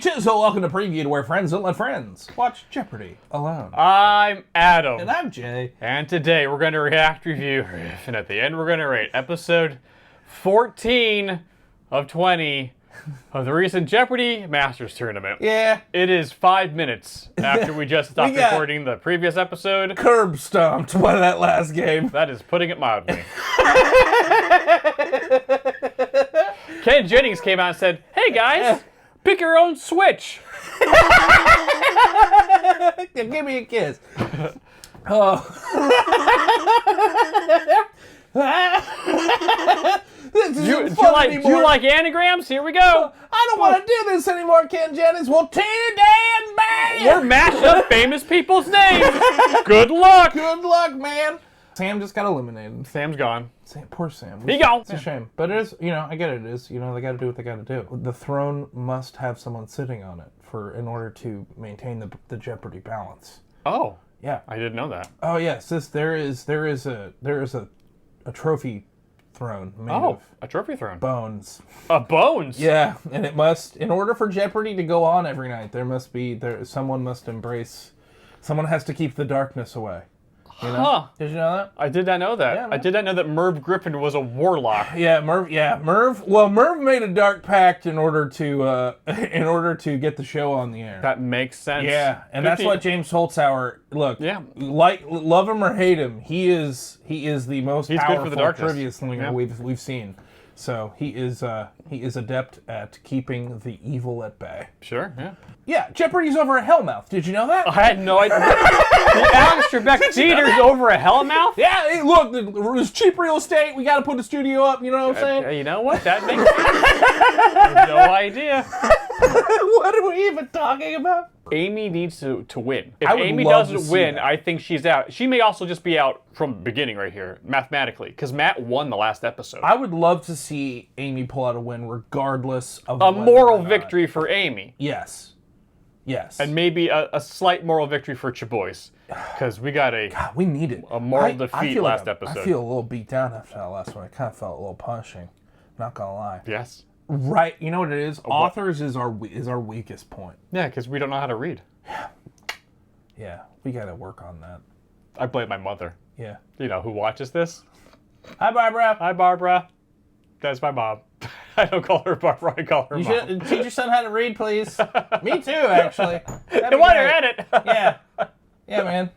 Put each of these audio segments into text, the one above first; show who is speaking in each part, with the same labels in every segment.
Speaker 1: Chisel, welcome to Preview, where friends don't let friends watch Jeopardy alone.
Speaker 2: I'm Adam.
Speaker 1: And I'm Jay.
Speaker 2: And today we're going to react, review, riff, and at the end we're going to rate episode 14 of 20 of the recent Jeopardy Masters tournament.
Speaker 1: Yeah.
Speaker 2: It is 5 minutes after we just stopped recording the previous episode.
Speaker 1: Curb stomped by that last game.
Speaker 2: That is putting it mildly. Ken Jennings came out and said, "Hey guys, pick your own Switch."
Speaker 1: Give me a kiss. Oh. This isn't fun anymore.
Speaker 2: Do you like anagrams? Here we go.
Speaker 1: I don't want to do this anymore, Ken Jennings. Well, too damn bad.
Speaker 2: We're mashing up famous people's names. Good luck.
Speaker 1: Good luck, man. Sam just got eliminated.
Speaker 2: Sam's gone.
Speaker 1: Poor Sam.
Speaker 2: He gone.
Speaker 1: It's a shame. But it is, I get it. It is, they got to do what they got to do. The throne must have someone sitting on it in order to maintain the Jeopardy balance.
Speaker 2: Oh.
Speaker 1: Yeah.
Speaker 2: I didn't know that.
Speaker 1: Oh, yes. There is a trophy throne made of
Speaker 2: a trophy throne.
Speaker 1: Bones.
Speaker 2: Bones?
Speaker 1: Yeah, and it must, in order for Jeopardy to go on every night, someone has to keep the darkness away.
Speaker 2: Huh.
Speaker 1: Did you know that?
Speaker 2: I did not know that.
Speaker 1: Yeah,
Speaker 2: I did not know that Merv Griffin was a warlock.
Speaker 1: Yeah, Merv. Well, Merv made a dark pact in order to get the show on the air.
Speaker 2: That makes sense.
Speaker 1: Yeah, and that's what James Holzhauer. Look, love him or hate him, he is the most powerful trivia slinger we've seen. So he is adept at keeping the evil at bay.
Speaker 2: Sure. Yeah.
Speaker 1: Yeah, Jeopardy's over a hellmouth. Did you know that?
Speaker 2: I had no idea. The Alex Trebek Theater's over a hellmouth?
Speaker 1: Yeah, hey, look, there's cheap real estate. We got to put a studio up. You know what I'm saying?
Speaker 2: You know what? That makes sense. I have no idea.
Speaker 1: What are we even talking about?
Speaker 2: Amy needs to win. If Amy doesn't win, I think she's out. She may also just be out from the beginning right here, mathematically, because Matt won the last episode.
Speaker 1: I would love to see Amy pull out a win regardless of
Speaker 2: a moral victory for Amy.
Speaker 1: Yes. Yes.
Speaker 2: And maybe a slight moral victory for Chabois. Because we got
Speaker 1: we needed
Speaker 2: a moral defeat last episode.
Speaker 1: I feel a little beat down after that last one. I kind of felt a little punishing. Not gonna lie.
Speaker 2: Yes.
Speaker 1: Right. You know what it is? Authors is our weakest point.
Speaker 2: Yeah, because we don't know how to read.
Speaker 1: Yeah. We gotta work on that.
Speaker 2: I blame my mother.
Speaker 1: Yeah.
Speaker 2: You know, who watches this?
Speaker 1: Hi, Barbara.
Speaker 2: Hi, Barbara. That's my mom. I don't call her Barbara, I call her Mom.
Speaker 1: You should teach your son how to read, please. Me too, actually.
Speaker 2: And while you're at it.
Speaker 1: Yeah. Yeah, man.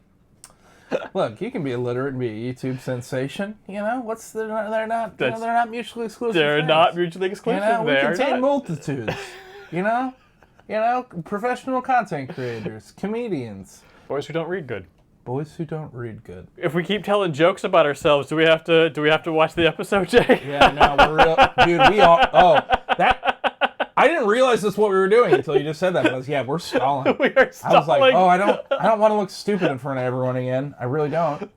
Speaker 1: Look, you can be illiterate and be a YouTube sensation. They're not mutually exclusive.
Speaker 2: They're
Speaker 1: things.
Speaker 2: not mutually exclusive.
Speaker 1: We contain multitudes. Professional content creators, comedians.
Speaker 2: Boys who don't read good.
Speaker 1: Boys who don't read good.
Speaker 2: If we keep telling jokes about ourselves, do we have to watch the episode, Jay?
Speaker 1: Yeah, no, we're real, dude. I didn't realize that's what we were doing until you just said that. We're stalling.
Speaker 2: We are stalling.
Speaker 1: I was like, I don't want to look stupid in front of everyone again. I really don't.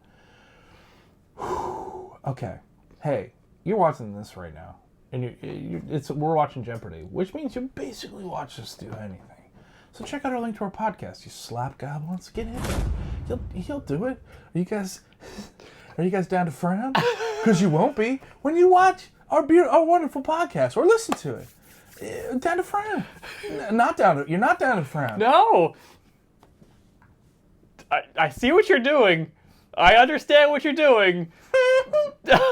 Speaker 1: Okay, hey, you're watching this right now, and we're watching Jeopardy, which means you basically watch us do anything. So check out our link to our podcast. You slap goblins, get in there. He'll do it. Are you guys down to frown? Because you won't be when you watch our wonderful podcast or listen to it. Down to frown. You're not down to frown.
Speaker 2: No. I see what you're doing. I understand what you're doing.
Speaker 1: All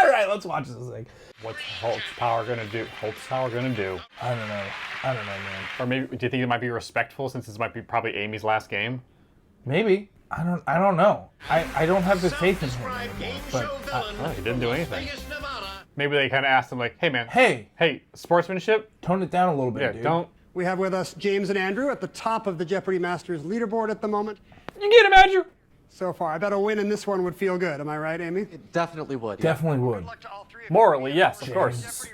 Speaker 1: right, let's watch this thing.
Speaker 2: What's Hulk's power gonna do?
Speaker 1: I don't know, man.
Speaker 2: Or maybe, do you think it might be respectful since this might be probably Amy's last game?
Speaker 1: Maybe. I don't know. I don't have the faith in him anymore. But
Speaker 2: he didn't do anything. Maybe they kind of asked him like, "Hey man, hey, sportsmanship,
Speaker 1: tone it down a little bit, dude."
Speaker 2: Don't.
Speaker 3: We have with us James and Andrew at the top of the Jeopardy Masters leaderboard at the moment.
Speaker 2: You get him, Andrew.
Speaker 3: So far, I bet a win in this one would feel good. Am I right, Amy?
Speaker 4: It definitely would.
Speaker 1: Definitely would.
Speaker 2: Morally, yes, of course.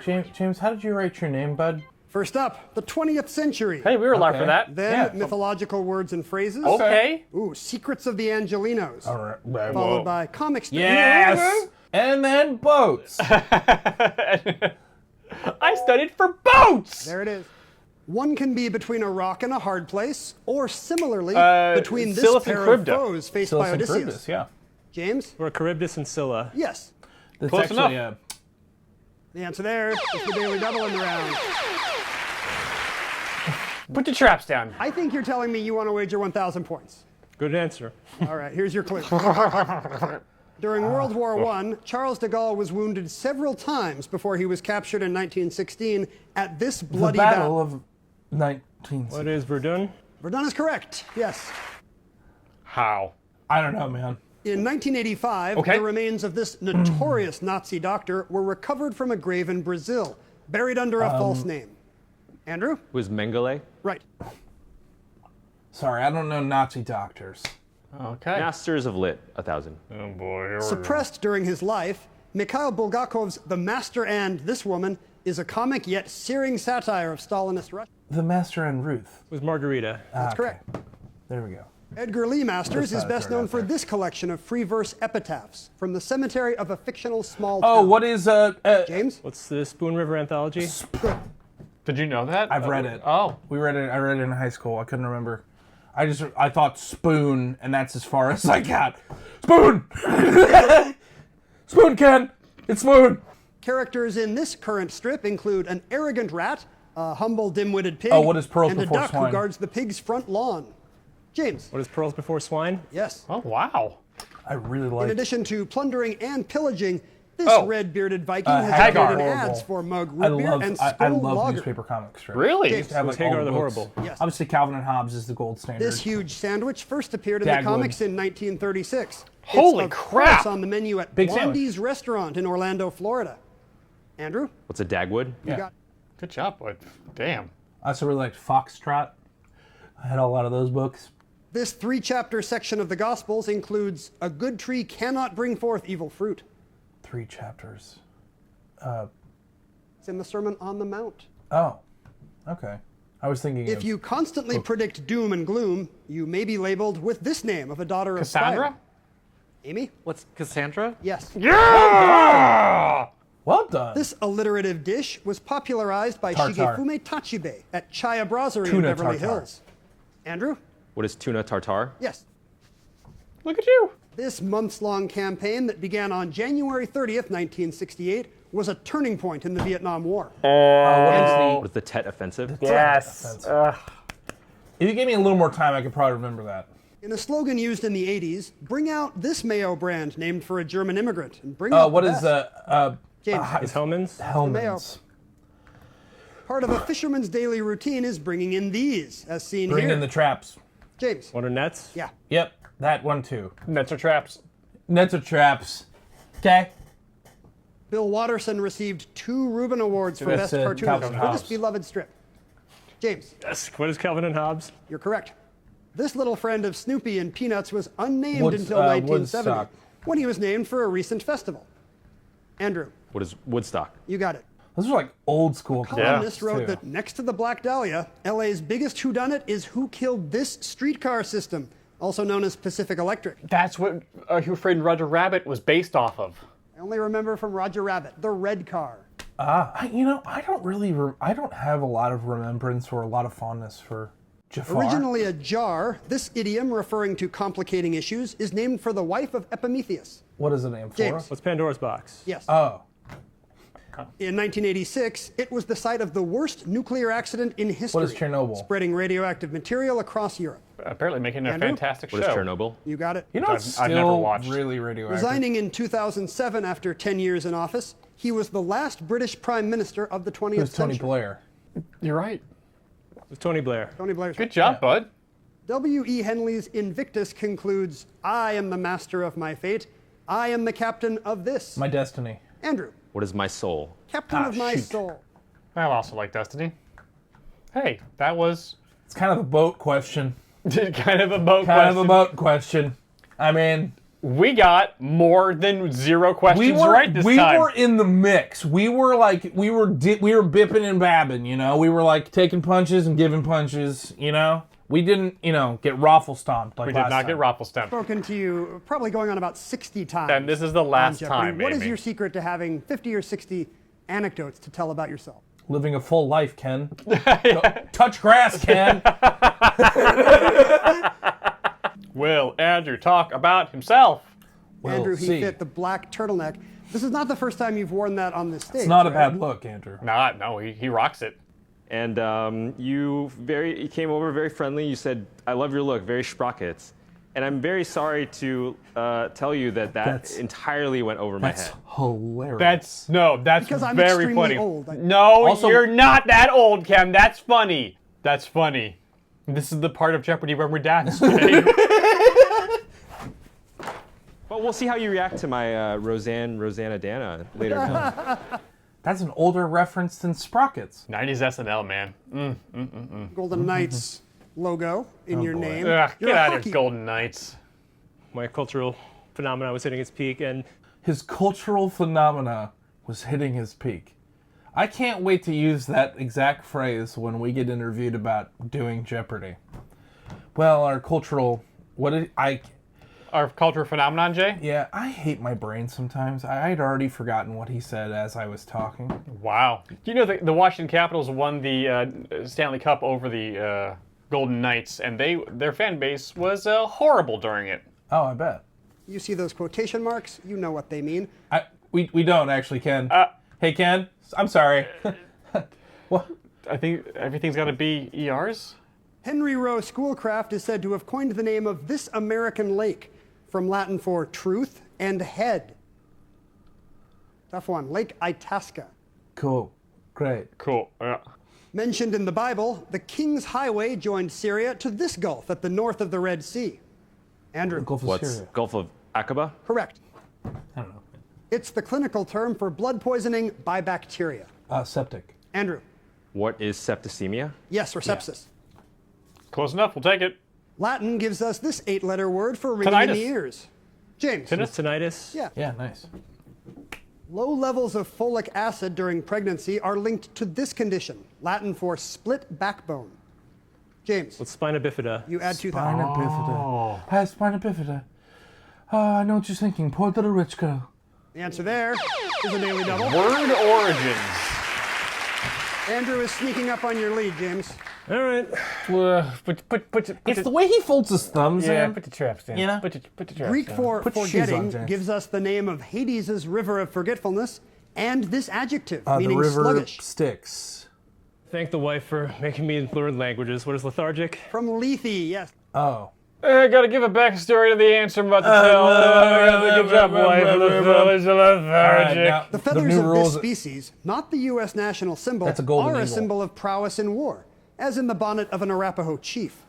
Speaker 1: James, how did you write your name, bud?
Speaker 3: First up, the 20th century.
Speaker 2: Hey, we were live for that.
Speaker 3: Then mythological words and phrases.
Speaker 2: Okay.
Speaker 3: Ooh, Secrets of the Angelinos.
Speaker 1: All right.
Speaker 3: Followed by comic strips.
Speaker 1: Yes. And then boats.
Speaker 2: I studied for boats.
Speaker 3: There it is. One can be between a rock and a hard place, or similarly, between this
Speaker 2: Scylla
Speaker 3: pair
Speaker 2: and
Speaker 3: of
Speaker 2: Charybdis.
Speaker 3: foes faced
Speaker 1: Scylla
Speaker 3: by
Speaker 1: and
Speaker 3: Odysseus.
Speaker 1: Charybdis, yeah.
Speaker 3: James?
Speaker 5: Or Charybdis and Scylla.
Speaker 3: Yes.
Speaker 1: That's
Speaker 2: Close
Speaker 1: actually
Speaker 2: enough.
Speaker 3: The answer there is the Daily Double in the round.
Speaker 2: Put your traps down.
Speaker 3: I think you're telling me you want to wager 1,000 points.
Speaker 4: Good answer.
Speaker 3: All right, here's your clue. During World War I, Charles de Gaulle was wounded several times before he was captured in 1916 at this
Speaker 1: The
Speaker 3: bloody
Speaker 1: Battle of 19...
Speaker 4: What is Verdun?
Speaker 3: Verdun is correct, yes.
Speaker 2: How?
Speaker 1: I don't know, man.
Speaker 3: In 1985,
Speaker 2: Okay.
Speaker 3: the remains of this notorious Nazi doctor were recovered from a grave in Brazil, buried under a false name. Andrew?
Speaker 5: Was Mengele?
Speaker 3: Right.
Speaker 1: Sorry, I don't know Nazi doctors.
Speaker 2: Okay.
Speaker 5: Masters of Lit, 1,000.
Speaker 2: Oh boy, here we go.
Speaker 3: Suppressed during his life, Mikhail Bulgakov's The Master and This Woman is a comic yet searing satire of Stalinist Russia.
Speaker 1: The Master and Ruth.
Speaker 4: Was Margarita.
Speaker 3: That's correct.
Speaker 1: There we go.
Speaker 3: Edgar Lee Masters
Speaker 1: Just
Speaker 3: is best
Speaker 1: throw it
Speaker 3: known
Speaker 1: out
Speaker 3: for
Speaker 1: there.
Speaker 3: this collection of free verse epitaphs from the cemetery of a fictional small town.
Speaker 1: Oh, what is
Speaker 3: James?
Speaker 4: What's the Spoon River Anthology?
Speaker 2: Did you know that?
Speaker 1: I've read it.
Speaker 2: Oh.
Speaker 1: We read it. I read it in high school. I couldn't remember. I thought spoon, and that's as far as I got. Spoon. Spoon, Ken. It's spoon.
Speaker 3: Characters in this current strip include an arrogant rat, a humble dim-witted pig,
Speaker 1: Oh, what is Pearls
Speaker 3: and a
Speaker 1: Before
Speaker 3: duck
Speaker 1: Swine?
Speaker 3: who guards the pig's front lawn. James?
Speaker 4: What is Pearls Before Swine?
Speaker 3: Yes.
Speaker 2: Oh, wow.
Speaker 1: I really
Speaker 3: In
Speaker 1: like.
Speaker 3: addition to plundering and pillaging, this
Speaker 2: Oh.
Speaker 3: red-bearded Viking has
Speaker 2: Hagar.
Speaker 3: appeared in
Speaker 1: Horrible.
Speaker 3: ads for Mug
Speaker 1: I
Speaker 3: Root Beer
Speaker 1: love.
Speaker 3: and
Speaker 1: I
Speaker 3: Skull
Speaker 1: love
Speaker 3: Lager.
Speaker 1: newspaper comic strips.
Speaker 2: Really?
Speaker 3: James.
Speaker 1: To have,
Speaker 4: Was
Speaker 1: like,
Speaker 4: Hagar
Speaker 1: all
Speaker 4: the
Speaker 1: books.
Speaker 4: Horrible?
Speaker 3: Yes.
Speaker 1: Obviously, Calvin and Hobbes is the gold standard.
Speaker 3: This huge sandwich first appeared in the
Speaker 1: Dagwood.
Speaker 3: comics in 1936.
Speaker 2: Holy
Speaker 3: it's, of
Speaker 2: crap.
Speaker 3: course, on the menu at
Speaker 1: Big
Speaker 3: Blondie's Restaurant in Orlando, Florida. Andrew?
Speaker 5: What's a Dagwood?
Speaker 3: You got
Speaker 2: Good job, bud. Damn.
Speaker 1: I also really liked Foxtrot. I had a lot of those books.
Speaker 3: This 3-chapter section of the Gospels includes a good tree cannot bring forth evil fruit.
Speaker 1: 3 chapters.
Speaker 3: It's in the Sermon on the Mount.
Speaker 1: Oh, okay. I was thinking.
Speaker 3: If
Speaker 1: of,
Speaker 3: you constantly predict doom and gloom, you may be labeled with this name of a daughter
Speaker 2: Cassandra?
Speaker 3: of fire. Amy?
Speaker 5: What's Cassandra?
Speaker 3: Yes.
Speaker 2: Yeah!
Speaker 1: Well done.
Speaker 3: This alliterative dish was popularized by
Speaker 1: Tartare.
Speaker 3: Shigefume Tachibe at Chaya Brasserie in
Speaker 1: Tuna
Speaker 3: Beverly
Speaker 1: tartare.
Speaker 3: Hills. Andrew?
Speaker 5: What is tuna tartare?
Speaker 3: Yes.
Speaker 2: Look at you.
Speaker 3: This months-long campaign that began on January 30th, 1968, was a turning point in the Vietnam War.
Speaker 5: What is the Tet Offensive?
Speaker 2: Yes.
Speaker 1: If you gave me a little more time, I could probably remember that.
Speaker 3: In a slogan used in the 80s, bring out this mayo brand named for a German immigrant. And bring out
Speaker 1: What
Speaker 3: the
Speaker 1: is
Speaker 3: best. James.
Speaker 4: Is Hellman's?
Speaker 1: Hellman's?
Speaker 3: Part of a fisherman's daily routine is bringing in these, as seen
Speaker 1: Bring
Speaker 3: here.
Speaker 1: in the traps.
Speaker 3: James.
Speaker 4: What are nets?
Speaker 3: Yeah.
Speaker 1: Yep, that one too.
Speaker 2: Nets or traps?
Speaker 1: Nets or traps. Okay.
Speaker 3: Bill Watterson received 2 Reuben Awards for
Speaker 1: That's,
Speaker 3: Best
Speaker 1: Calvin
Speaker 3: Cartoonist for
Speaker 1: Hobbes.
Speaker 3: this beloved strip. James,
Speaker 4: Yes. What is Calvin and Hobbes?
Speaker 3: you're correct. This little friend of Snoopy and Peanuts was unnamed
Speaker 1: Woods-
Speaker 3: until 1970,
Speaker 1: Woodstock.
Speaker 3: when he was named for a recent festival. Andrew,
Speaker 5: What is Woodstock?
Speaker 3: you got it.
Speaker 1: Those are like old school
Speaker 3: Columnist
Speaker 1: comics,
Speaker 3: wrote
Speaker 1: too.
Speaker 3: that next to the Black Dahlia, LA's biggest whodunit is who killed this streetcar system, also known as Pacific Electric.
Speaker 2: That's what Who Framed Roger Rabbit was based off of.
Speaker 3: I only remember from Roger Rabbit, the red car.
Speaker 1: I don't really. I don't have a lot of remembrance or a lot of fondness for Jafar.
Speaker 3: Originally a jar, this idiom referring to complicating issues is named for the wife of Epimetheus.
Speaker 1: What is the name for?
Speaker 3: James.
Speaker 4: What's Pandora's box?
Speaker 3: Yes.
Speaker 1: Oh,
Speaker 3: In 1986, it was the site of the worst nuclear accident in history.
Speaker 1: What is Chernobyl?
Speaker 3: Spreading radioactive material across Europe.
Speaker 2: Apparently making a
Speaker 3: Andrew?
Speaker 2: fantastic
Speaker 5: What
Speaker 2: show.
Speaker 5: is Chernobyl?
Speaker 3: You got it.
Speaker 1: you know, it's
Speaker 2: I've
Speaker 1: still
Speaker 2: never watched.
Speaker 1: really radioactive.
Speaker 3: Resigning in 2007 after 10 years in office, he was the last British Prime Minister of the 20th
Speaker 1: Who's Tony
Speaker 3: century.
Speaker 1: Blair?
Speaker 2: You're right.
Speaker 4: It's Tony Blair.
Speaker 3: Tony Blair's
Speaker 2: Good job, bud.
Speaker 3: W.E. Henley's Invictus concludes, I am the master of my fate. I am the captain of this.
Speaker 1: My destiny.
Speaker 3: Andrew,
Speaker 5: What is my soul?
Speaker 3: captain of my
Speaker 1: shoot.
Speaker 3: soul.
Speaker 2: I also like Destiny. Hey, that was
Speaker 1: It's kind of a boat question.
Speaker 2: kind of a boat
Speaker 1: Kind
Speaker 2: question.
Speaker 1: of a boat question. I mean,
Speaker 2: We got more than 0 questions
Speaker 1: we were
Speaker 2: right this time.
Speaker 1: were in the mix. We were like we were bipping and babbing. You know, we were like taking punches and giving punches. You know, we didn't get raffle stomped like
Speaker 2: We did
Speaker 1: last
Speaker 2: not
Speaker 1: time.
Speaker 2: get raffle stamped.
Speaker 3: Spoken to you probably going on about 60 times.
Speaker 2: And this is the
Speaker 3: on
Speaker 2: last
Speaker 3: Jeopardy.
Speaker 2: time,
Speaker 3: What is
Speaker 2: maybe.
Speaker 3: your secret to having 50 or 60 anecdotes to tell about yourself?
Speaker 1: Living a full life, Ken. Touch grass, Ken.
Speaker 2: Will Andrew talk about himself?
Speaker 1: We'll
Speaker 3: Andrew, he
Speaker 1: see.
Speaker 3: fit the black turtleneck This is not the first time you've worn that on this stage.
Speaker 1: It's not a
Speaker 3: right?
Speaker 1: bad look, Andrew.
Speaker 2: No, he rocks it.
Speaker 5: And you came over very friendly. You said, "I love your look, very sprockets." And I'm very sorry to tell you that
Speaker 1: That's-
Speaker 5: entirely went over my
Speaker 1: That's
Speaker 5: head.
Speaker 1: hilarious.
Speaker 2: That's
Speaker 3: Because I'm
Speaker 2: very
Speaker 3: extremely
Speaker 2: funny.
Speaker 3: old.
Speaker 2: No,
Speaker 1: Also-
Speaker 2: you're not that old, Ken. That's funny. That's funny. This is the part of Jeopardy where we're dads. Okay?
Speaker 5: Well, we'll see how you react to my Rosanna Dana later.
Speaker 1: That's an older reference than Sprockets.
Speaker 2: 90s SNL, man.
Speaker 3: Golden Knights logo in your
Speaker 1: boy.
Speaker 3: name.
Speaker 2: Ugh,
Speaker 3: You're
Speaker 2: get
Speaker 3: a
Speaker 2: out of
Speaker 3: hockey-
Speaker 2: here, Golden Knights.
Speaker 4: My cultural phenomenon was hitting its peak, and
Speaker 1: His cultural phenomena was hitting his peak. I can't wait to use that exact phrase when we get interviewed about doing Jeopardy. Well, our cultural...
Speaker 2: Our culture phenomenon, Jay?
Speaker 1: Yeah, I hate my brain sometimes. I'd already forgotten what he said as I was talking.
Speaker 2: Wow. Do you know the Washington Capitals won the Stanley Cup over the Golden Knights, and their fan base was horrible during it.
Speaker 1: Oh, I bet.
Speaker 3: You see those quotation marks? You know what they mean.
Speaker 1: We don't actually, Ken. Hey, Ken. I'm sorry. What?
Speaker 2: I think everything's got to be ERs.
Speaker 3: Henry Rowe Schoolcraft is said to have coined the name of this American lake, from Latin for truth and head. Tough one. Lake Itasca.
Speaker 1: Cool. Great.
Speaker 2: Cool. Yeah.
Speaker 3: Mentioned in the Bible, the King's Highway joined Syria to this gulf at the north of the Red Sea. Andrew.
Speaker 1: Gulf of
Speaker 5: What's
Speaker 1: Syria.
Speaker 5: Gulf of Aqaba?
Speaker 3: Correct.
Speaker 1: I don't know.
Speaker 3: It's the clinical term for blood poisoning by bacteria.
Speaker 1: Septic.
Speaker 3: Andrew.
Speaker 5: What is septicemia?
Speaker 3: Yes, or sepsis.
Speaker 2: Close enough. We'll take it.
Speaker 3: Latin gives us this 8-letter word for ringing in the
Speaker 2: Tinnitus.
Speaker 3: ears. James.
Speaker 4: tinnitus.
Speaker 3: Yeah.
Speaker 1: Yeah, nice.
Speaker 3: Low levels of folic acid during pregnancy are linked to this condition, Latin for split backbone. James,
Speaker 4: With spina bifida.
Speaker 3: you add 2,000.
Speaker 1: Spina bifida. Hi, spina bifida. Oh, I know what you're thinking. Poor little rich girl.
Speaker 3: The answer there is a daily double.
Speaker 2: Word origins.
Speaker 3: Andrew is sneaking up on your lead, James.
Speaker 4: All right.
Speaker 1: It's the way he folds his thumbs in.
Speaker 2: put the traps in.
Speaker 1: You know?
Speaker 2: Put the traps
Speaker 3: Greek
Speaker 2: in.
Speaker 3: for
Speaker 1: Put your shoes on,
Speaker 3: forgetting
Speaker 1: James.
Speaker 3: gives us the name of Hades' river of forgetfulness and this adjective,
Speaker 1: The
Speaker 3: meaning
Speaker 1: river
Speaker 3: sluggish.
Speaker 1: Styx.
Speaker 4: Thank the wife for making me learn languages. What is lethargic?
Speaker 3: From Lethe, yes.
Speaker 1: Oh.
Speaker 2: I gotta give a backstory to the answer I'm about to tell. Good job, wife. Lethargic.
Speaker 1: now,
Speaker 3: The feathers
Speaker 1: new
Speaker 3: of
Speaker 1: rules.
Speaker 3: this species, not the U.S. national symbol,
Speaker 1: That's a golden
Speaker 3: are a
Speaker 1: eagle.
Speaker 3: symbol of prowess in war, as in the bonnet of an Arapaho chief.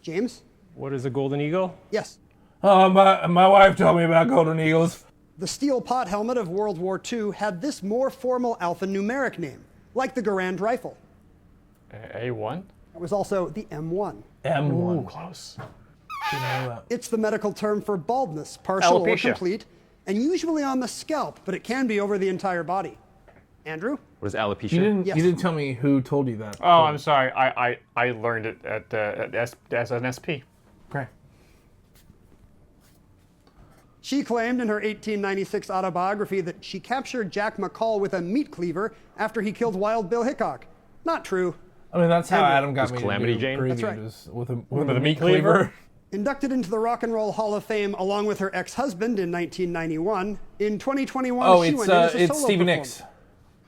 Speaker 3: James?
Speaker 4: What is a golden eagle?
Speaker 3: Yes.
Speaker 1: Oh, my wife told me about golden eagles.
Speaker 3: The steel pot helmet of World War II had this more formal alphanumeric name, like the Garand rifle.
Speaker 2: A1?
Speaker 3: It was also the M1.
Speaker 1: M1.
Speaker 2: Ooh, close.
Speaker 1: You know that.
Speaker 3: It's the medical term for baldness, partial or
Speaker 2: Alopecia.
Speaker 3: complete, and usually on the scalp, but it can be over the entire body. Andrew?
Speaker 5: What is alopecia?
Speaker 3: Yes.
Speaker 1: You didn't tell me who told you that.
Speaker 2: Oh, I'm sorry. I learned it as an SP.
Speaker 1: Great.
Speaker 3: She claimed in her 1896 autobiography that she captured Jack McCall with a meat cleaver after he killed Wild Bill Hickok. Not true.
Speaker 1: I mean, that's how
Speaker 3: Andrew.
Speaker 1: Adam got
Speaker 5: Was
Speaker 1: me
Speaker 5: Calamity
Speaker 1: to do
Speaker 5: Jane?
Speaker 1: previews,
Speaker 3: That's right.
Speaker 1: is with
Speaker 2: a meat cleaver?
Speaker 3: Inducted into the Rock and Roll Hall of Fame along with her ex-husband in 1991. In 2021,
Speaker 1: Oh,
Speaker 3: she
Speaker 1: it's
Speaker 3: went in as a
Speaker 1: it's
Speaker 3: solo
Speaker 1: Stevie
Speaker 3: performer.
Speaker 1: Nicks.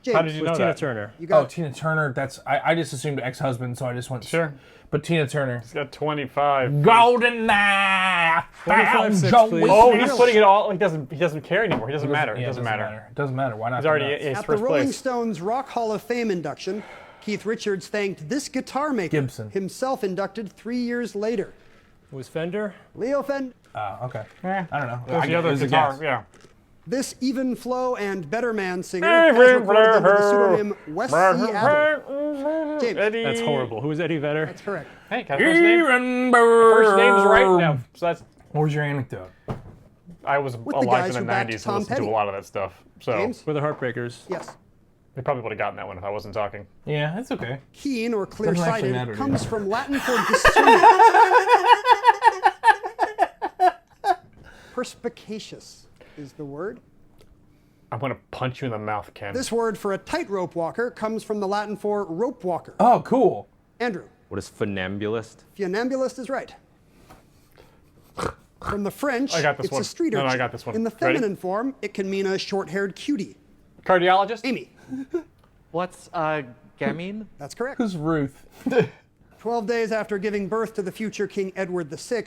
Speaker 3: James,
Speaker 2: How did you
Speaker 4: With
Speaker 2: know
Speaker 4: Tina
Speaker 2: that?
Speaker 4: Turner.
Speaker 3: you got
Speaker 1: Oh, Tina Turner. That's I just assumed ex-husband, so I just went
Speaker 2: Sure.
Speaker 1: But Tina Turner.
Speaker 2: He's got 25.
Speaker 1: Golden eye.
Speaker 4: 25-6,
Speaker 1: found
Speaker 4: please.
Speaker 1: Joe
Speaker 2: Oh,
Speaker 1: Wilson.
Speaker 2: he's putting it all. He doesn't care anymore. He doesn't matter.
Speaker 1: Yeah,
Speaker 2: It doesn't matter.
Speaker 1: It doesn't matter. Why not?
Speaker 2: He's already
Speaker 1: Nuts.
Speaker 2: in
Speaker 3: At the
Speaker 2: first
Speaker 3: Rolling
Speaker 2: place.
Speaker 3: Stones Rock Hall of Fame induction, Keith Richards thanked this guitar maker,
Speaker 1: Gibson.
Speaker 3: himself inducted 3 years later.
Speaker 4: It was Fender.
Speaker 3: Leo Fend.
Speaker 1: Oh, okay.
Speaker 2: Eh,
Speaker 1: I don't know.
Speaker 2: There's the
Speaker 1: it
Speaker 2: other
Speaker 1: was a
Speaker 2: guitar.
Speaker 1: guess.
Speaker 2: Yeah.
Speaker 3: This even flow and better man singer has recorded under the pseudonym Wes C. Adler. James.
Speaker 2: Eddie.
Speaker 4: That's horrible. Who is Eddie Vedder?
Speaker 3: That's correct.
Speaker 2: Hey, can I have first name?
Speaker 1: Ehrenberg.
Speaker 2: First name's right now. So that's.
Speaker 1: What was your anecdote?
Speaker 2: I was
Speaker 3: the
Speaker 2: alive
Speaker 3: guys
Speaker 2: in
Speaker 3: who
Speaker 2: the
Speaker 3: backed
Speaker 2: 90s
Speaker 3: Tom
Speaker 2: and listened
Speaker 3: Petty.
Speaker 2: to a lot of that stuff. So
Speaker 3: James?
Speaker 4: We're the Heartbreakers.
Speaker 3: Yes.
Speaker 2: they probably would have gotten that one if I wasn't talking.
Speaker 1: Yeah, it's okay.
Speaker 3: Keen or
Speaker 1: actually matter
Speaker 3: clear-sighted
Speaker 1: to
Speaker 3: comes
Speaker 1: you.
Speaker 3: from Latin for discernment. Perspicacious is the word.
Speaker 2: I'm gonna punch you in the mouth, Ken.
Speaker 3: This word for a tightrope walker comes from the Latin for rope walker.
Speaker 1: Oh, cool.
Speaker 3: Andrew,
Speaker 5: What is funambulist?
Speaker 3: funambulist is right. From the French,
Speaker 2: I got this
Speaker 3: it's
Speaker 2: one.
Speaker 3: a street
Speaker 2: No,
Speaker 3: urchin.
Speaker 2: I got this one.
Speaker 3: In the
Speaker 2: Ready?
Speaker 3: feminine form, it can mean a short-haired cutie.
Speaker 2: Cardiologist?
Speaker 3: Amy,
Speaker 6: What's gamine?
Speaker 3: that's correct.
Speaker 1: Who's Ruth?
Speaker 3: 12 days after giving birth to the future King Edward VI,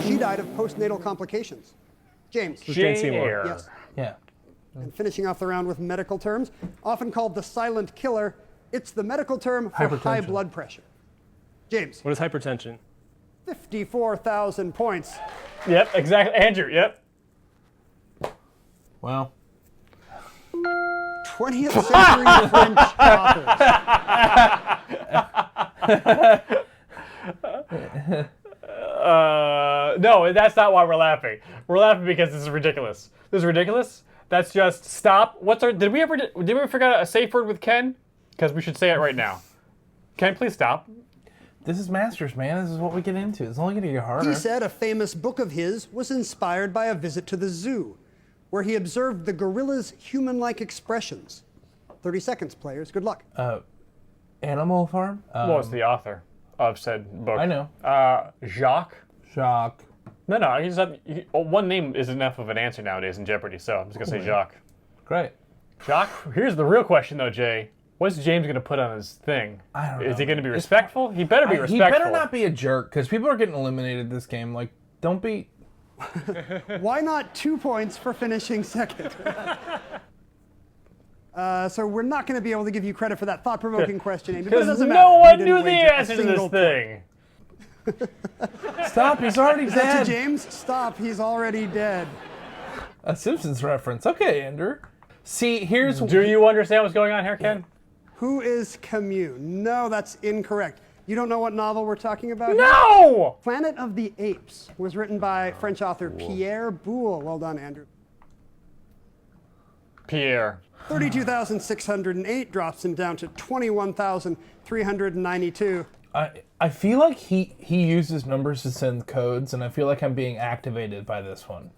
Speaker 3: she died of postnatal complications. James.
Speaker 4: Jane Seymour.
Speaker 3: Yes.
Speaker 1: Yeah.
Speaker 3: And finishing off the round with medical terms, often called the silent killer, it's the medical term for high
Speaker 1: Hypertension.
Speaker 3: blood pressure. James,
Speaker 4: What is hypertension?
Speaker 3: 54,000 points.
Speaker 2: Yep, exactly. Andrew, yep.
Speaker 1: Well,
Speaker 3: 20th century French authors.
Speaker 2: No, that's not why we're laughing. We're laughing because this is ridiculous. This is ridiculous. That's just stop. Did we ever forget a safe word with Ken? Because we should say it right now. Ken, please stop.
Speaker 1: this is Masters, man. This is what we get into. It's only going to get harder.
Speaker 3: He said a famous book of his was inspired by a visit to the zoo, where he observed the gorilla's human-like expressions. 30 seconds, players. Good luck.
Speaker 1: Animal Farm?
Speaker 2: What was the author of said book?
Speaker 1: I know.
Speaker 2: Jacques.
Speaker 1: Jacques.
Speaker 2: No. One name is enough of an answer nowadays in Jeopardy, so I'm just going to say Jacques.
Speaker 1: Great.
Speaker 2: Jacques, here's the real question, though, Jay. What's James going to put on his thing?
Speaker 1: I don't
Speaker 2: Is he
Speaker 1: know.
Speaker 2: going to be respectful? He better be
Speaker 1: He
Speaker 2: respectful.
Speaker 1: better not be a jerk, because people are getting eliminated this game. Like, don't be...
Speaker 3: Why not 2 points for finishing second? So we're not going to be able to give you credit for that thought-provoking question, Amy, but it
Speaker 2: Because
Speaker 3: doesn't
Speaker 2: no
Speaker 3: matter. You
Speaker 2: one
Speaker 3: didn't
Speaker 2: knew the
Speaker 3: wager a
Speaker 2: answer to
Speaker 3: single
Speaker 2: this
Speaker 3: point.
Speaker 2: thing.
Speaker 1: Stop, he's already
Speaker 3: Is that
Speaker 1: dead.
Speaker 3: to James? Stop, he's already dead.
Speaker 1: A Simpsons reference. Okay, Andrew. See, here's...
Speaker 2: Do you understand what's going on here, Ken?
Speaker 3: Who is Camus? No, that's incorrect. You don't know what novel we're talking about here?
Speaker 2: No!
Speaker 3: Planet of the Apes was written by French author Pierre Boulle. Well done, Andrew.
Speaker 2: Pierre.
Speaker 3: 32,608 drops him down to 21,392.
Speaker 1: I feel like he uses numbers to send codes, and I feel like I'm being activated by this one.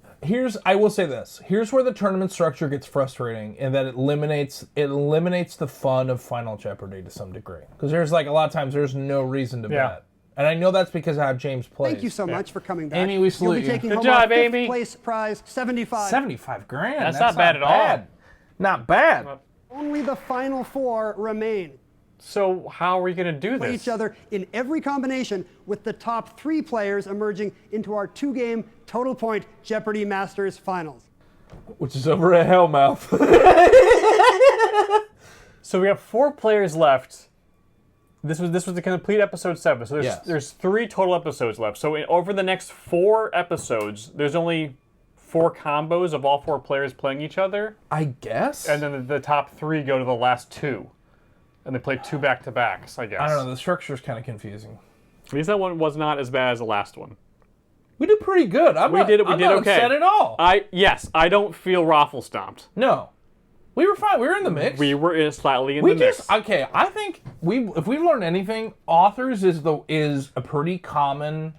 Speaker 1: I will say this. Here's where the tournament structure gets frustrating, in that it eliminates the fun of Final Jeopardy to some degree. Because there's like a lot of times there's no reason to bet. And I know that's because of how James plays.
Speaker 3: Thank you so much for coming back.
Speaker 1: Amy, we salute
Speaker 3: You'll be
Speaker 1: you.
Speaker 3: taking
Speaker 2: Good
Speaker 3: home
Speaker 2: job,
Speaker 3: our fifth
Speaker 2: Amy.
Speaker 3: place prize, 75.
Speaker 1: 75 grand.
Speaker 2: That's not bad at all.
Speaker 1: Not bad.
Speaker 3: Only the final four remain.
Speaker 2: So how are we going to do
Speaker 3: Play
Speaker 2: this?
Speaker 3: each other in every combination, with the top 3 players emerging into our 2-game total point Jeopardy Masters finals.
Speaker 1: Which is over at Hellmouth.
Speaker 2: So we have 4 players left. This was the complete episode 7. So there's 3 total episodes left. So over the next 4 episodes, there's only 4 combos of all 4 players playing each other.
Speaker 1: I guess?
Speaker 2: And then the top 3 go to the last 2. And they play 2 back-to-backs, I guess.
Speaker 1: I don't know. The structure's kind of confusing.
Speaker 2: At least that one was not as bad as the last one.
Speaker 1: We did pretty good.
Speaker 2: We did
Speaker 1: I'm
Speaker 2: okay.
Speaker 1: not upset at all.
Speaker 2: Yes, I don't feel raffle stomped.
Speaker 1: No. We were fine. We were in the mix.
Speaker 2: We were slightly in the mix.
Speaker 1: Okay, I think if we've learned anything, authors is a pretty common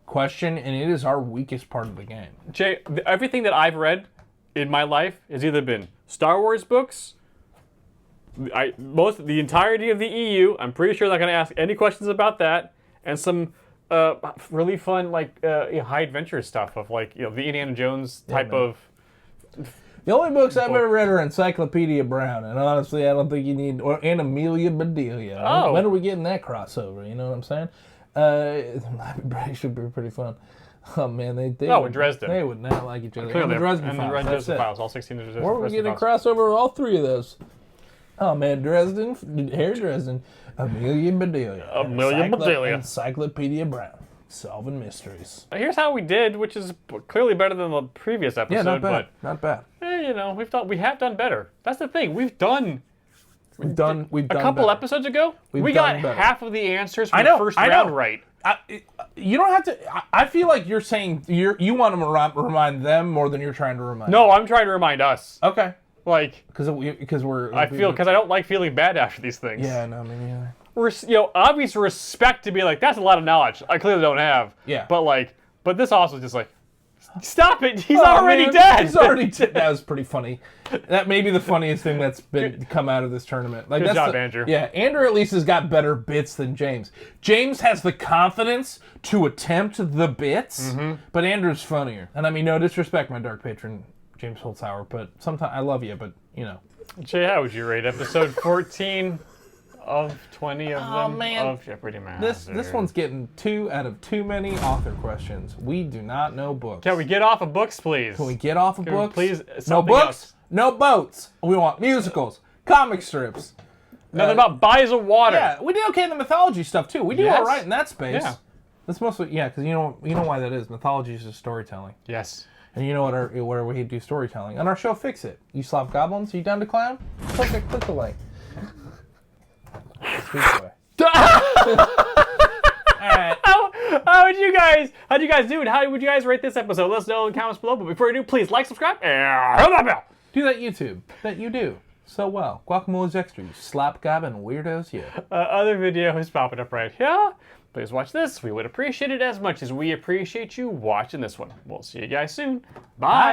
Speaker 1: question, and it is our weakest part of the game.
Speaker 2: Jay, everything that I've read in my life has either been Star Wars books, the entirety of the EU. I'm pretty sure they're not going to ask any questions about that, and some really fun high adventure stuff of the Indiana Jones type of.
Speaker 1: The only books I've ever read are Encyclopedia Brown, and honestly, I don't think you need and Amelia Bedelia.
Speaker 2: Oh.
Speaker 1: When are we getting that crossover? You know what I'm saying? It should be pretty fun. Oh man, they
Speaker 2: in Dresden.
Speaker 1: They would not like each other.
Speaker 2: Clearly,
Speaker 1: and the Dresden
Speaker 2: and
Speaker 1: Files.
Speaker 2: the
Speaker 1: That's
Speaker 2: Dresden
Speaker 1: it.
Speaker 2: Files, all 16 of the
Speaker 1: Or we
Speaker 2: Dresden
Speaker 1: get a
Speaker 2: Files.
Speaker 1: crossover with all 3 of those. Oh man, Dresden, Harry Dresden, Amelia Bedelia, Encyclopedia Brown, solving mysteries.
Speaker 2: Here's how we did, which is clearly better than the previous episode.
Speaker 1: Yeah, not bad. Not bad.
Speaker 2: We have done better. That's the thing. We've done
Speaker 1: We've done
Speaker 2: a couple
Speaker 1: better.
Speaker 2: episodes ago.
Speaker 1: We've
Speaker 2: we got
Speaker 1: done better.
Speaker 2: half of the answers from
Speaker 1: I know,
Speaker 2: the first
Speaker 1: I
Speaker 2: round
Speaker 1: know.
Speaker 2: right.
Speaker 1: You don't have to. I feel like you're saying you want to remind them more than you're trying to remind.
Speaker 2: No, I'm trying to remind us.
Speaker 1: Okay.
Speaker 2: Because
Speaker 1: we're.
Speaker 2: I don't like feeling bad after these things.
Speaker 1: Yeah, no, me neither.
Speaker 2: We're obvious respect to be like, that's a lot of knowledge I clearly don't have.
Speaker 1: Yeah.
Speaker 2: But this also is just Stop it! He's
Speaker 1: Oh,
Speaker 2: already
Speaker 1: man,
Speaker 2: dead.
Speaker 1: He's already dead. That was pretty funny. That may be the funniest thing that's been come out of this tournament. Like,
Speaker 2: Good
Speaker 1: that's
Speaker 2: job, Andrew.
Speaker 1: Yeah, Andrew at least has got better bits than James. James has the confidence to attempt the bits, but Andrew's funnier. And I mean, no disrespect, my dark patron, James Holzhauer, but sometimes I love you, but you know.
Speaker 2: Jay, how would you rate episode 14 of 20 of them
Speaker 1: man.
Speaker 2: of Jeopardy Masters?
Speaker 1: This one's getting 2 out of too many author questions. We do not know books.
Speaker 2: Can we get off of books, please?
Speaker 1: Can we get off of
Speaker 2: Can we
Speaker 1: books?
Speaker 2: please,
Speaker 1: No
Speaker 2: something
Speaker 1: books.
Speaker 2: else.
Speaker 1: No boats. We want musicals, comic strips.
Speaker 2: Nothing about bodies of water.
Speaker 1: Yeah, we do okay in the mythology stuff too. We do
Speaker 2: Yes.
Speaker 1: all right in that space.
Speaker 2: Yeah.
Speaker 1: That's mostly because you know why that is. Mythology is just storytelling,
Speaker 2: Yes.
Speaker 1: and you know where we do storytelling on our show. Fix It. You slop goblins. Are you down to clown? Click the link. Speak away. Alright.
Speaker 2: How'd you guys do it? How would you guys rate this episode? Let us know in the comments below. But before you do, please like, subscribe, and hit that bell.
Speaker 1: Do that YouTube that you do so well. Guacamole's extra. You slap gobbin weirdos. Yeah.
Speaker 2: Other videos popping up right here. Please watch this. We would appreciate it as much as we appreciate you watching this one. We'll see you guys soon. Bye.